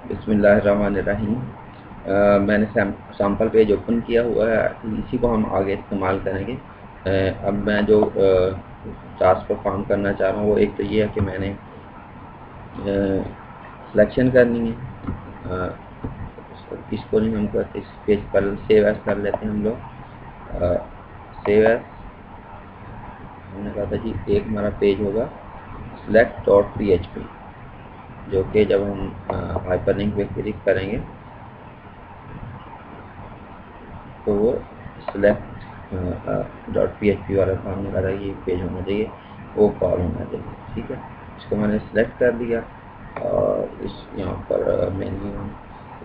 बिस्मिल्लाहिर्रहमानिर्रहीम। मैंने sample page open किया हुआ है, इसी को हम आगे इस्तेमाल करेंगे। अब मैं जो टास्क परफॉर्म करना चाह रहा हूँ वो एक तो ये है कि मैंने सिलेक्शन करनी है। इसको नहीं हम करते, इस पेज पर सेव एज कर लेते हैं हम लोग। सेव एज हमने कहा था जी, एक हमारा पेज होगा select.php, जो कि जब हम हाइपरलिंक पे क्लिक करेंगे तो वो select.php वाला था, हमने कहा ये पेज होना चाहिए, वो कॉल होना चाहिए। ठीक है, इसको मैंने सेलेक्ट कर दिया और इस यहाँ पर मेन्यू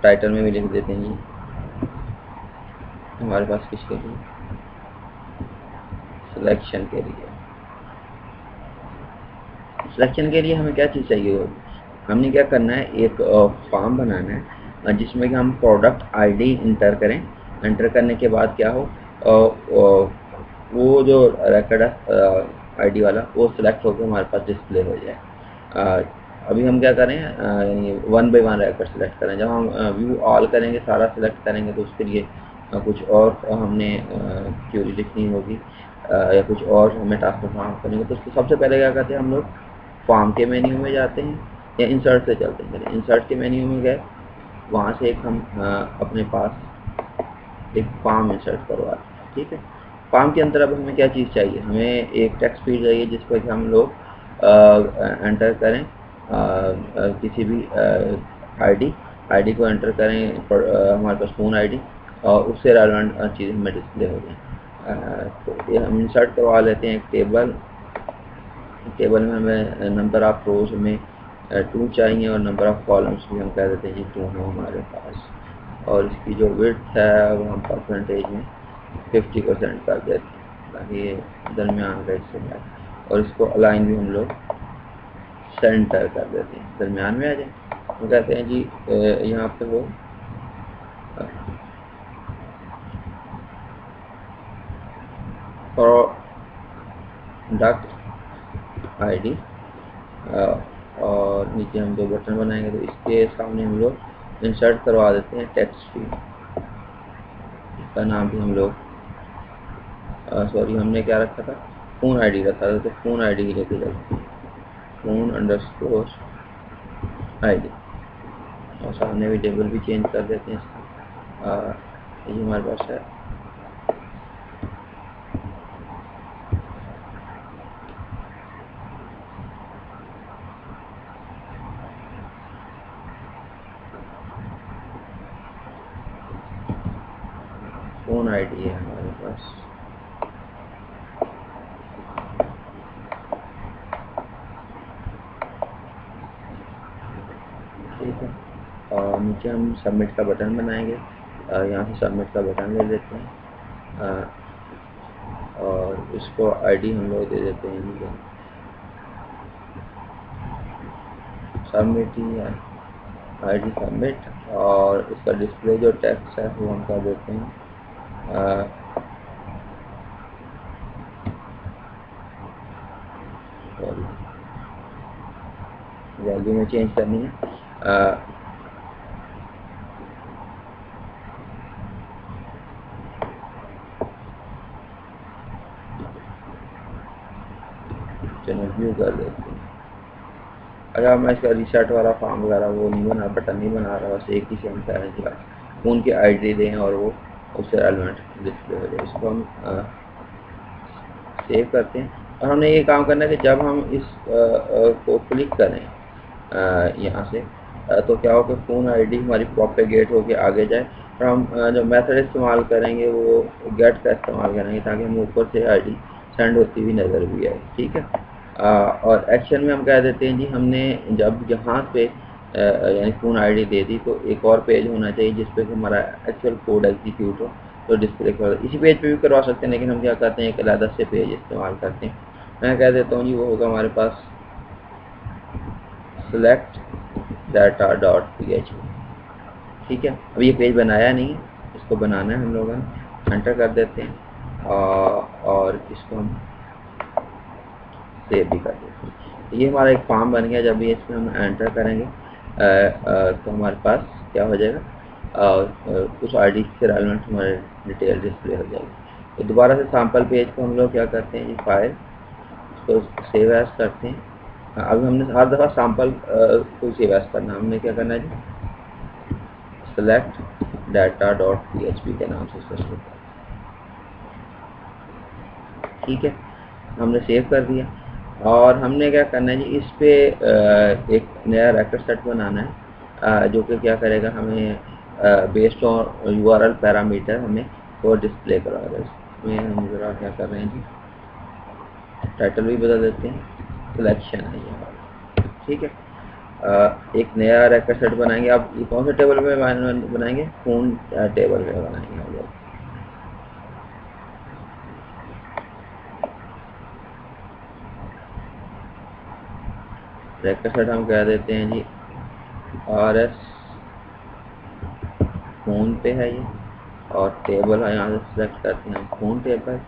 टाइटल में भी लिख देते हैं जी हमारे पास किसके लिए, सिलेक्शन के लिए। सिलेक्शन के लिए हमें क्या चीज़ चाहिए होगी, हमने क्या करना है, एक फॉर्म बनाना है जिसमें कि हम प्रोडक्ट आईडी इंटर करें। इंटर करने के बाद क्या हो, वो जो रिकॉर्ड आईडी वाला वो सिलेक्ट होकर हमारे पास डिस्प्ले हो जाए। अभी हम क्या करें, यानी one by one record select करें। जब हम व्यू ऑल करेंगे, सारा सिलेक्ट करेंगे, तो उसके लिए कुछ और हमने क्यूरी लिखनी होगी या कुछ और हमें टास्क परफॉर्म करेंगे। तो सबसे पहले क्या करते हैं हम लोग, फॉर्म के मेन्यू में जाते हैं या इंसर्ट से चलते हैं। इंसर्ट के मेन्यू में गए, वहाँ से एक हम अपने पास एक फॉर्म इंसर्ट करवाते हैं। ठीक है, फॉर्म के अंदर अब हमें क्या चीज़ चाहिए, हमें एक टेक्स्ट फील्ड चाहिए जिस पर कि हम लोग एंटर करें किसी भी आईडी को एंटर करें, हमारे पास फ़ोन आईडी, और उससे रेलेवेंट चीज़ हमें डिस्प्ले हो जाए। तो ये हम इंसर्ट करवा लेते हैं एक टेबल में हमें नंबर ऑफ़ रोज में 2 चाहिए और नंबर ऑफ़ कॉलम्स भी हम कह देते हैं जी 2 हो हमारे पास। और इसकी जो विड्थ है वो हम परसेंटेज में 50% कर देते हैं ताकि ये दरमियान का हिस्सा है। और इसको अलाइन भी हम लोग सेंटर कर देते हैं, दरमियान में आ जाए। हम कहते हैं जी यहाँ पे वो प्रोडक्ट आईडी, और नीचे हम 2 बटन बनाएंगे तो इसके सामने हम लोग इंसर्ट करवा देते हैं टेक्स्ट फील्ड। इसका नाम भी हम लोग सॉरी हमने क्या रखा था, फ़ोन आईडी रखा था, तो फ़ोन आईडी ही लेके चलते हैं, फ़ोन अंडरस्कोर आईडी। और सामने भी टेबल भी चेंज कर देते हैं इसका। ये हमारे पास है फ़ोन आईडी है हमारे पास। ठीक है, और नीचे हम सबमिट का बटन बनाएंगे, यहाँ से सबमिट का बटन ले लेते हैं और इसको आईडी हम लोग दे देते हैं सबमिट ही है, आईडी सबमिट। और इसका डिस्प्ले जो टेक्स्ट है वो हम कर देते हैं वैल्यू में चेंज करनी है। चलो व्यू कर देते हैं। अगर मैं इसका रिसेट वाला फॉर्म वगैरह वो नहीं बना, बटन नहीं बना रहा, बस एक ही से हम कह रहे हैं फ़ोन की आईडी दें और वो उससे रेलेवेंट डिस्प्ले हो जाए। इसको हम सेव करते हैं। और हमने ये काम करना है कि जब हम इस को क्लिक करें यहाँ से, तो क्या हो कि फ़ोन आईडी हमारी प्रोपेगेट होके आगे जाए। और हम जो मेथड इस्तेमाल करेंगे वो गेट का इस्तेमाल करेंगे ताकि हम ऊपर से आईडी सेंड होती हुई नज़र भी आए। ठीक है, और एक्शन में हम कह देते हैं जी, हमने जब यहाँ पे यानी फ़ोन आईडी दे दी तो एक और पेज होना चाहिए जिस पे हमारा एक्चुअल कोड एग्जीक्यूट हो, तो डिस्प्ले कर इसी पेज पे भी करवा सकते हैं, लेकिन हम क्या करते हैं एक अलग से पेज इस्तेमाल करते हैं। मैं कह देता हूँ जी वो होगा हमारे पास select data.php। ठीक है, अब ये पेज बनाया नहीं, इसको बनाना है हम लोगों ने, एंटर कर देते हैं और इसको हम सेव भी कर देते हैं। ये हमारा एक फॉर्म बन गया। जब भी इसमें हम एंटर करेंगे तो हमारे पास क्या हो जाएगा, कुछ आईडी से रेलेवेंट हमारे डिटेल डिस्प्ले हो जाएगी। तो दोबारा से सैम्पल पेज को हम लोग क्या करते हैं जी, फाइल तो सेव एज करते हैं। अभी हमने हर दफ़ा सैम्पल को सेव एज करना, हमने क्या करना है जी, सेलेक्ट डाटा डॉट पीएचपी के नाम से इसको सेव करना। ठीक है, हमने सेव कर दिया और हमने क्या करना है जी, इस पे एक नया रेकॉर्ड सेट बनाना है, जो कि क्या करेगा, हमें बेस्ड ऑन यूआरएल पैरामीटर हमें वो डिस्प्ले करवाएगा। इसमें हम ज़रा क्या कर रहे हैं जी, टाइटल भी बदल देते हैं, सिलेक्शन है ये हमारा। ठीक है, एक नया रेकॉर्ड सेट बनाएंगे। आप ये कौन से टेबल में बनाएंगे, फोन टेबल में बनाएंगे हम लोग। रेकॉर्ड सेट हम कह देते हैं जी RS फोन पे है ये, और टेबल है यहाँ से सिलेक्ट करते हैं हम फोन टेबल।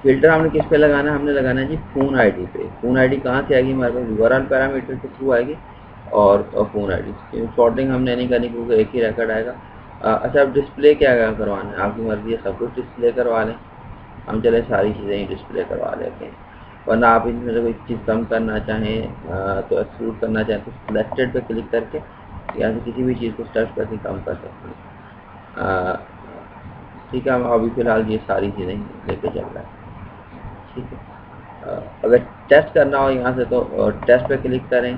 फिल्टर हमने किस पे लगाना है, हमने लगाना है जी फोन आईडी पे। फोन आईडी कहाँ से आएगी, हमारे पास यूआरएल पैरामीटर के थ्रू आएगी और फोन आईडी। सॉर्टिंग हमने नहीं करनी क्योंकि एक ही रिकॉर्ड आएगा। अच्छा, अब डिस्प्ले क्या करवाना है, आपकी मर्जी है, सब कुछ डिस्प्ले करवा लें। हम चले सारी चीज़ें ही डिस्प्ले करवा लेते हैं, वरना आप इनमें से कोई चीज़ कम करना चाहें तो एक्सक्लूड करना चाहें तो सिलेक्टेड पे क्लिक करके या तो किसी भी चीज़ को सर्च करके कम कर सकते हैं। ठीक है, हम अभी फ़िलहाल ये सारी चीज़ें लेके चल रहे हैं। ठीक है, अगर टेस्ट करना हो यहाँ से तो टेस्ट पे क्लिक करें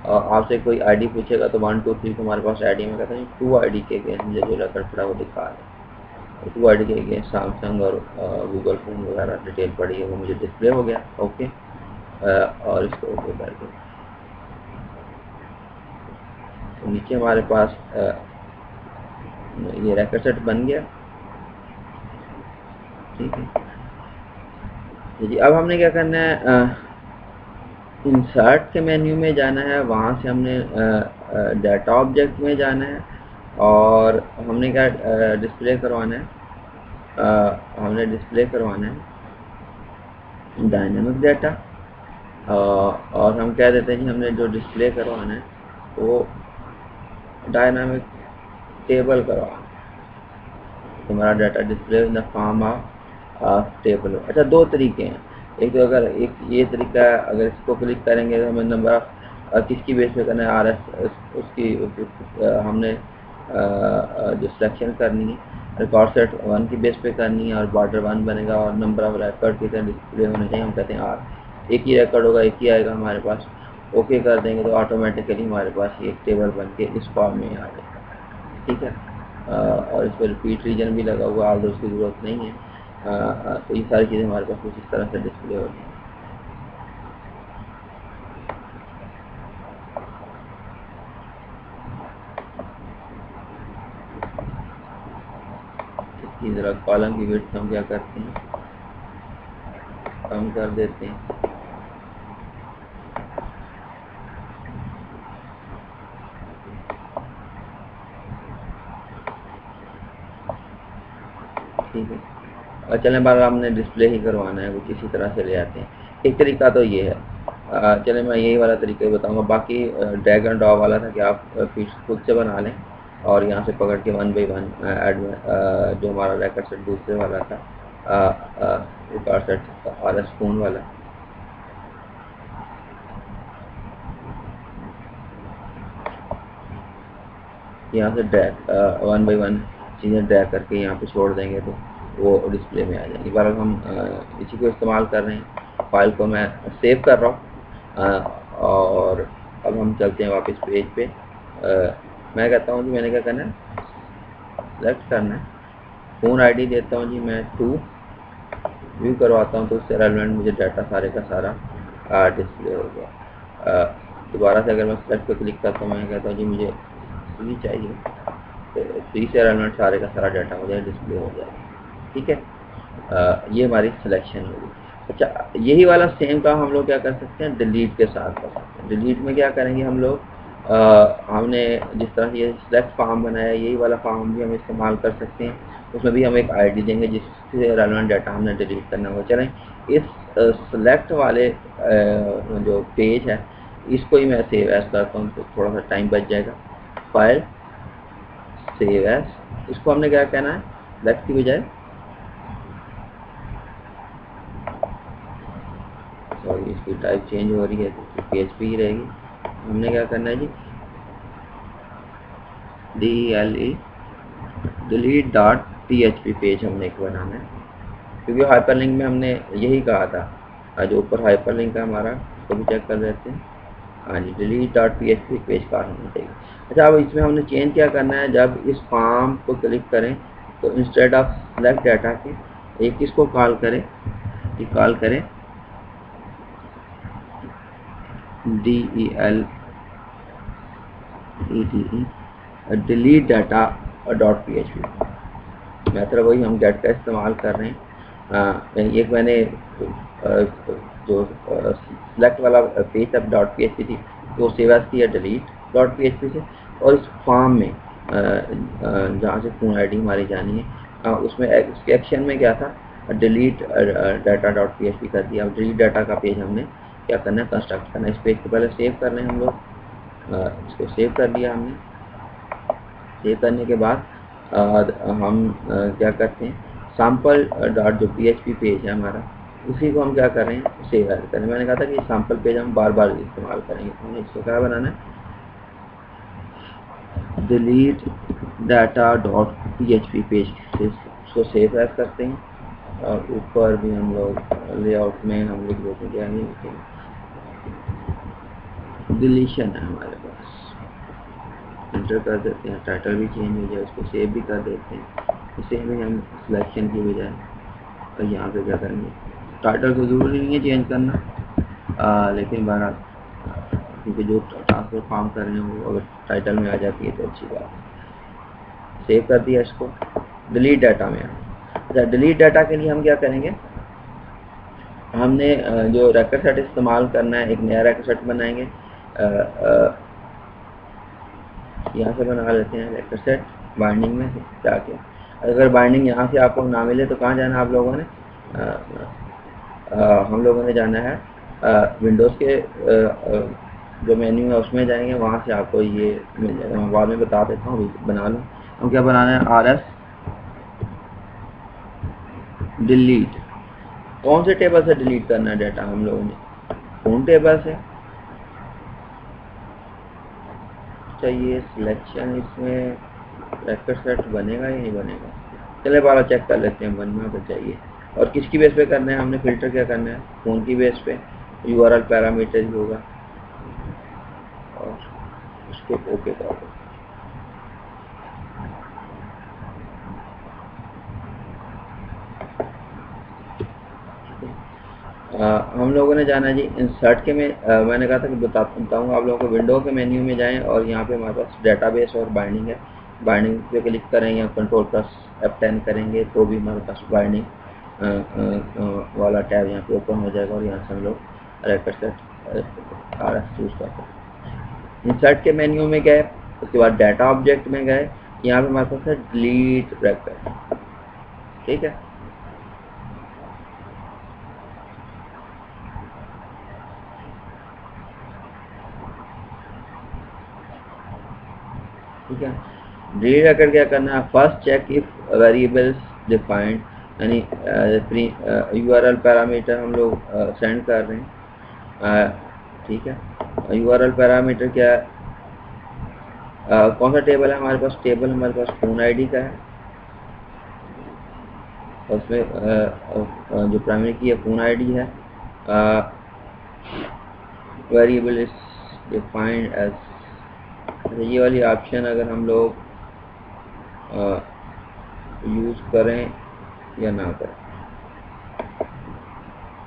और आपसे कोई आईडी पूछेगा तो 1 2 3 हमारे पास आईडी में कहता है 2 आईडी के अगेंस्ट मुझे जो रिकॉर्ड पड़ा वो दिखा है। 2 आईडी के अगेंस्ट सैमसंग और गूगल फ़ोन वगैरह डिटेल पड़ी है, वो मुझे डिस्प्ले हो गया। ओके, और इसको ओके कर दो। तो नीचे हमारे पास ये रिकॉर्ड सेट बन गया। ठीक है जी, अब हमने क्या करना है, इंसर्ट के मेन्यू में जाना है, वहाँ से हमने डाटा ऑब्जेक्ट में जाना है और हमने क्या डिस्प्ले करवाना है, हमने डिस्प्ले करवाना है डायनेमिक डाटा। और हम कह देते हैं कि हमने जो डिस्प्ले करवाना है वो डायनामिक टेबल करवाना है। हमारा data display in the form of table. अच्छा, 2 तरीके हैं। एक तो अगर एक ये तरीका है, अगर इसको क्लिक करेंगे तो हमें नंबर किसकी बेस पे करना है, RS उसकी हमने जो सिलेक्शन करनी है, रिकॉर्ड सेट 1 की बेस पे करनी है और बॉर्डर 1 बनेगा और नंबर ऑफ रिकॉर्ड की तरह डिस्प्ले होने चाहिए। हम कहते हैं R, एक ही रिकॉर्ड होगा, एक ही आएगा हमारे पास। ओके कर देंगे तो ऑटोमेटिकली हमारे पास ये एक टेबल बन के इस फॉर्म में आ जाएगा। ठीक है, और इस पर रिपीट रीजन भी लगा हुआ, आल उसकी ज़रूरत नहीं है। तो ये सारी चीज़ें हमारे पास कुछ इस तरह से डिस्प्ले होती हैं। इसकी ज़रा कॉलम की विड्थ हम क्या करते हैं, कम कर देते हैं। ठीक है, और चलें बार हमने डिस्प्ले ही करवाना है, कुछ इसी तरह से ले आते हैं। एक तरीका तो ये है, चलें मैं यही वाला तरीका ही बताऊंगा। बाकी ड्रैग एंड ड्रॉप वाला था कि आप फिर खुद से बना लें और यहाँ से पकड़ के 1 बाई 1 जो हमारा रिकॉर्ड सेट दूसरे वाला था, रिकॉर्ड सेट RS फोन वाला, यहाँ से ड्रैग 1 बाई 1 चीज़ें ड्रैग करके यहाँ पे छोड़ देंगे तो वो डिस्प्ले में आ जाएगी। बार हम इसी को इस्तेमाल कर रहे हैं। फाइल को मैं सेव कर रहा हूँ और अब हम चलते हैं वापस पेज पे। मैं कहता हूँ जी मैंने क्या करना है, सेलेक्ट करना है, फ़ोन आईडी देता हूँ जी मैं 2, व्यू करवाता हूँ तो उससे रेलेवेंट मुझे डाटा सारे का सारा डिस्प्ले हो गया। दोबारा से अगर मैं सेलेक्ट पर क्लिक करता हूँ, मैं कहता हूँ जी मुझे 3 चाहिए, तो 3 से रेलेवेंट सारे का सारा डाटा मुझे डिस्प्ले हो जाएगा। ठीक है, ये हमारी सिलेक्शन होगी। अच्छा, यही वाला सेम काम हम लोग क्या कर सकते हैं, डिलीट के साथ कर सकते हैं। डिलीट में क्या करेंगे हम लोग, हमने जिस तरह ये सिलेक्ट फॉर्म बनाया, यही वाला फॉर्म भी हम इस्तेमाल कर सकते हैं। उसमें भी हम एक आईडी देंगे जिससे रेलेवेंट डाटा हमने डिलीट करना होगा। चलें इस सिलेक्ट वाले जो पेज है इसको ही मैं सेव एज करता हूँ, तो थोड़ा सा टाइम बच जाएगा। फाइल सेव एज, इसको हमने क्या कहना है, सिलेक्ट की बजाय, सॉरी इसकी टाइप चेंज हो रही है तो PHP ही रहेगी। हमने क्या करना है जी, DELE delete dot PHP page हमने एक बनाना है, क्योंकि हाइपरलिंक में हमने यही कहा था। जो ऊपर हाइपरलिंक है हमारा, उसको भी चेक कर लेते हैं। हाँ जी, डिलीट डॉट PHP पेज का होना चाहिए। अच्छा, अब इसमें हमने चेंज क्या करना है, जब इस फॉर्म को क्लिक करें तो इंस्टेड ऑफ सेलेक्ट डाटा के एक इसको कॉल करें, कॉल करें DELETE delete data dot PHP। Method वही हम गेट का इस्तेमाल कर रहे हैं। एक मैंने जो सिलेक्ट वाला पेज अब डॉट PHP थी तो सेव एज किया डिलीट डॉट PHP से, और इस फॉर्म में जहाँ से फोन आईडी हमारी जानी है उसमें उसके एक्शन में क्या था, डिलीट डाटा डॉट PHP कर दिया। अब डिलीट डाटा का पेज हमने क्या करना है, कंस्ट्रक्ट करना है। इस पेज को पहले सेव कर लें हम लोग, इसको सेव कर लिया हमने। सेव करने के बाद हम क्या करते हैं, सैम्पल डॉट जो PHP पेज है हमारा, उसी को हम क्या कर रहे हैं, सेव एज करें। मैंने कहा था कि सैम्पल पेज हम बार बार इस्तेमाल करेंगे, तो हमें इसको क्या बनाना है, delete data dot PHP page से उसको सेव एज करते हैं। और ऊपर भी हम लोग लेआउट में हम लिख देते हैं, क्या नहीं लिखेंगे, डिलीशन है हमारे पास, एंटर कर देते हैं। टाइटल भी चेंज हो जाए, उसको सेव भी कर देते हैं। इसे भी हम सिलेक्शन की बजाय और यहाँ पे क्या करेंगे, टाइटल को ज़रूरी नहीं है चेंज करना, लेकिन बहरहाल क्योंकि जो ट्रांसफर फॉर्म कर रहे हैं वो अगर टाइटल में आ जाती है तो अच्छी बात है। सेव कर दिया इसको, डिलीट डाटा में। अच्छा, डिलीट डाटा के लिए हम क्या करेंगे, हमने जो रेकॉर्ड सेट इस्तेमाल करना है, एक नया रेकॉर्ड सेट बनाएंगे। यहाँ से बना लेते हैं रेकॉर्ड सेट, बाइंडिंग में जाके। अगर बाइंडिंग यहाँ से आपको ना मिले तो कहाँ जाना है आप लोगों ने, हम लोगों ने जाना है विंडोज़ के जो मेन्यू है उसमें जाएंगे, वहाँ से आपको ये मिल जाएगा। मैं बाद में बता देता हूँ, बना लो। हम क्या बनाना है, RS डिलीट। कौन से टेबल से डिलीट करना है डाटा हम लोगों ने, फोन टेबल से। चाहिए सिलेक्शन, इसमें रेकॉर्ड सेट बनेगा या नहीं बनेगा, चले बारह चेक कर लेते हैं, बनना तो चाहिए। और किसकी बेस पे करना है, हमने फिल्टर क्या करना है, फ़ोन की बेस पे, URL पैरामीटर ही होगा, और उसको ओके कर दो। हम लोगों ने जाना जी इंसर्ट के में, मैंने कहा था कि बताऊंगा आप लोगों को। विंडो के मेन्यू में जाएं और यहाँ पे हमारे पास डेटाबेस और बाइंडिंग है। बाइंडिंग पे क्लिक करें या कंट्रोल प्लस F10 करेंगे तो भी हमारे पास बाइंडिंग वाला टैब यहाँ पे ओपन हो जाएगा, और यहाँ से हम लोग रेकॉर्ड सेट RS चूज कर सकते हैं। इंसर्ट के मेन्यू में गए, उसके बाद डाटा ऑब्जेक्ट में गए, यहाँ पे हमारे पास है डिलीट रेकॉर्ड, ठीक है। ठीक है, डिलीट रेकॉर्ड क्या करना है, first check if variables defined, यानी URL पैरामीटर हम लोग सेंड कर रहे हैं, ठीक है। URL पैरामीटर क्या है, कौन सा टेबल है हमारे पास, टेबल हमारे पास फोन आईडी का है, उसमें जो प्राइमरी की है फोन आईडी है। वेरिएबल इज डिफाइंड एज, ये वाली ऑप्शन अगर हम लोग यूज़ करें या ना करें,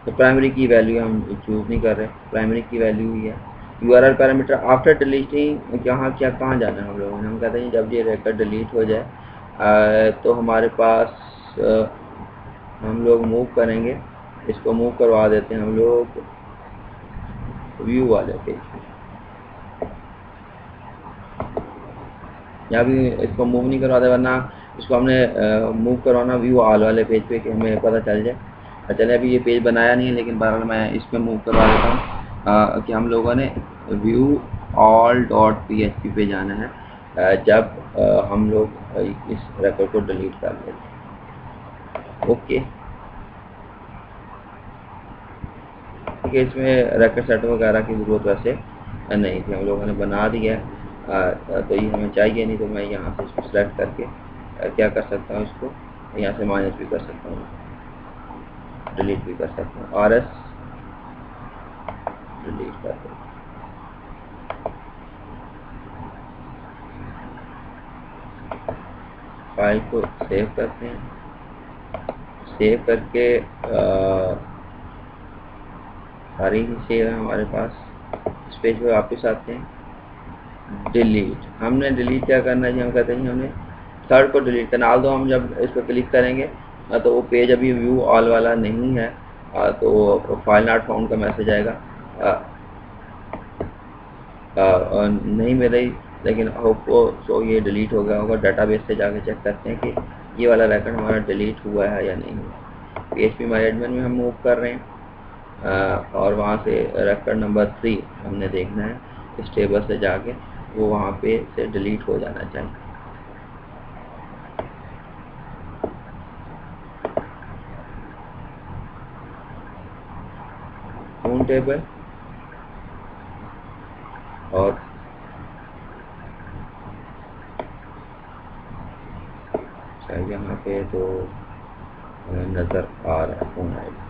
तो प्राइमरी की वैल्यू हम चूज़ नहीं कर रहे, प्राइमरी की वैल्यू ही है। URL पैरामीटर आफ्टर डिलीटिंग, कहाँ जाना है हम लोगों ने, हम कहते हैं जब ये रेकॉर्ड डिलीट हो जाए तो हमारे पास हम लोग मूव करेंगे, इसको मूव करवा देते हैं हम लोग व्यू वाले पेज पे। यहाँ भी इसको मूव नहीं करवाते, वरना इसको हमने मूव करवाना व्यू ऑल वाले पेज पे कि हमें पता चल जाए। चले अभी ये पेज बनाया नहीं है, लेकिन बहरहाल मैं इस पर मूव करवा देता हूँ कि हम लोगों ने व्यू ऑल डॉट PHP पे जाना है जब हम लोग इस रिकॉर्ड को डिलीट कर लेते हैं। ओके, ठीक है, इसमें रिकॉर्ड सेट वगैरह की ज़रूरत वैसे नहीं थी, हम लोगों ने बना दिया है। तो ये हमें चाहिए नहीं, तो मैं यहाँ से इसको सेलेक्ट करके क्या कर सकता हूँ, इसको यहाँ से माइनस भी कर सकता हूँ, डिलीट भी कर सकता हूँ, RS डिलीट कर सकता हूँ। फाइल को सेव करते हैं, सेव करके सारी ही सेव है हमारे पास। इस पेज पे वापस आते हैं, डिलीट। हमने डिलीट क्या करना है जी, हम कहते हैं हमने थर्ड को डिलीट करना। आल दो हम जब इस पर क्लिक करेंगे तो वो पेज अभी व्यू ऑल वाला नहीं है, तो फाइल नॉट फाउंड का मैसेज आएगा, नहीं मिल रही, लेकिन होप सो ये डिलीट हो गया होगा। डाटाबेस से जाके चेक करते हैं कि ये वाला रिकॉर्ड हमारा डिलीट हुआ है या नहीं हुआ। PHP माई एडमिन में हम मूव कर रहे हैं और वहाँ से रिकॉर्ड नंबर 3 हमने देखना है, इस टेबल से जाके वो वहाँ पे से डिलीट हो जाना चाहिए। फोन टेबल और यहाँ पे तो नज़र आ रहा है फोन आईडी,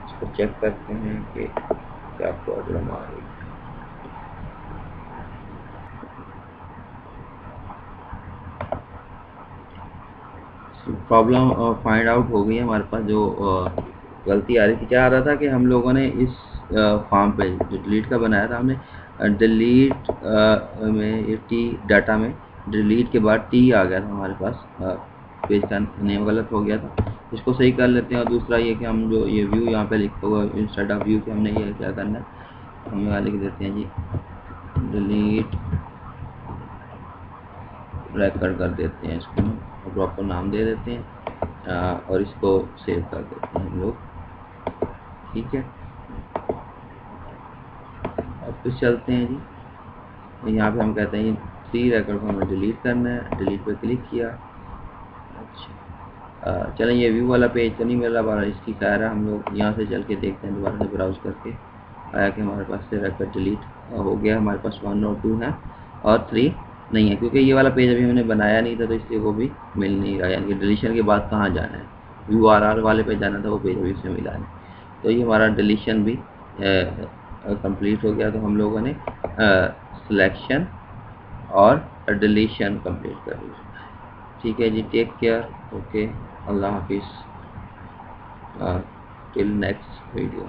इसको चेक करते हैं कि क्या प्रॉब्लम आ रही है। प्रॉब्लम फाइंड आउट हो गई है हमारे पास। जो गलती आ रही थी, क्या आ रहा था कि हम लोगों ने इस फॉर्म पे जो डिलीट का बनाया था, हमने डिलीट में ये टी डाटा में डिलीट के बाद टी आ गया था हमारे पास, पेज का नेम गलत हो गया था। इसको सही कर लेते हैं। और दूसरा ये कि हम जो ये व्यू यहाँ पे लिखा हुआ इंस्टेड ऑफ व्यू के हमने ये क्या करना है, हम यहाँ लिख देते हैं जी डिलीट रिकॉर्ड कर देते हैं, इसको प्रॉपर नाम दे देते हैं और इसको सेव कर देते हैं हम लोग। ठीक है, अब फिर चलते हैं जी। यहाँ पे हम कहते हैं 3 रिकॉर्ड को हमें डिलीट करना है, डिलीट पे क्लिक किया। अच्छा, चलें, ये व्यू वाला पेज तो नहीं मिल रहा, बार इसकी खैर है, हम लोग यहाँ से चल के देखते हैं, दोबारा से ब्राउज करके आया कि हमारे पास से रिकॉर्ड डिलीट हो गया। हमारे पास 1 और 2 है और 3 नहीं है, क्योंकि ये वाला पेज अभी हमने बनाया नहीं था, तो इसलिए वो भी मिल नहीं रहा। यानी कि डिलीशन के बाद कहाँ जाना है, व्यू RR वाले पे जाना था, वो पेज अभी उसमें मिला नहीं। तो ये हमारा डिलीशन भी कंप्लीट हो गया। तो हम लोगों ने सिलेक्शन और डिलीशन कंप्लीट कर लिया। ठीक है जी, टेक केयर, ओके, अल्लाह हाफिज़, टिल नेक्स्ट वीडियो।